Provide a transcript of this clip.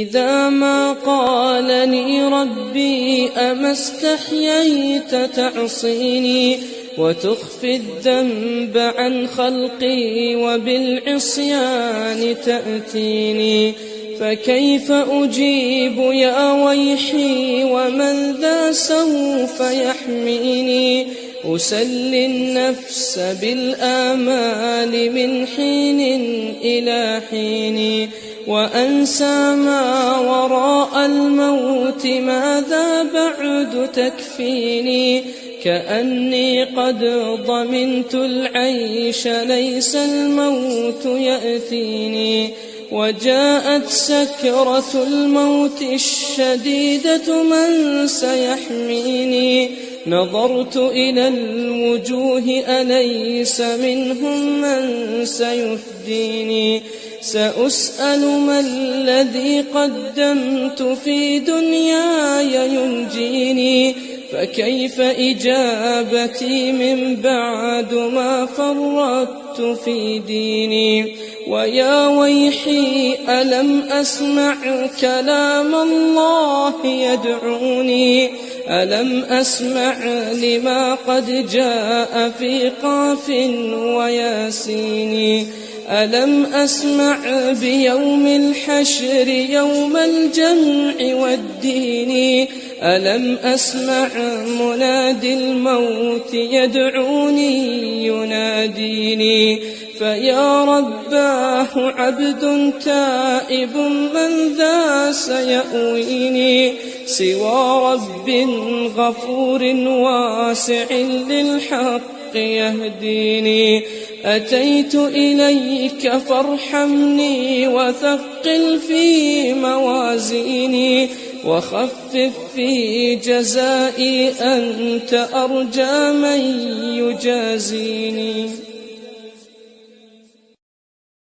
إذا ما قالني ربي أما استحييت تعصيني وتخفي الذنب عن خلقي وبالعصيان تأتيني، فكيف أجيب يا ويحي ومن ذا سوف يحميني؟ أسلي النفس بالآمال من حين إلى حين، وأنسى ما وراء الموت ماذا بعد تكفيني؟ كأني قد ضمنت العيش ليس الموت يأتيني، وجاءت سكرة الموت الشديدة من سيحميني؟ نظرت إلى الوجوه أليس منهم من سيفديني؟ سأسأل ما الذي قدمت في دنياي ينجيني، فكيف إجابتي من بعد ما فرطت في ديني؟ ويا ويحي ألم أسمع كلام الله يدعوني؟ ألم أسمع لما قد جاء في قاف وياسين؟ ألم أسمع بيوم الحشر يوم الجمع والدين؟ ألم أسمع منادي الموت يدعوني يناديني؟ فيا رباه عبد تائب من ذا سيأويني؟ سوى رب غفور واسع للحق يهديني. أتيت إليك فارحمني وثقل في موازيني، وخفف في جزائي أنت أرجى من يجازيني.